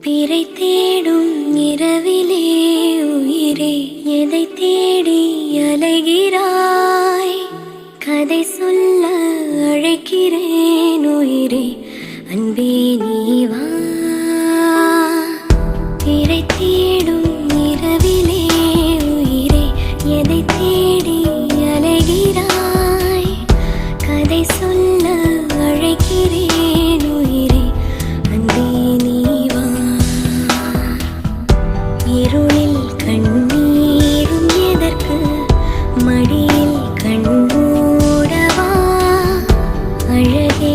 பிறை தேடும் இரவிலே உயிரே எதை தேடி அலைகிறாய்? கதை சொல்ல அழைக்கிறேன் உயிரே, அன்பே நீ வா. பிறை தேடும் இரவிலே உயிரே எதை தேடி அலைகிறாய்? கதை சொல்ல அழைக்கிறேன் உயிரே, அன்பே நீ வா. இருளில் கண்ணீரும் எதற்கு? மடியில் கண்மூடவா? அழகே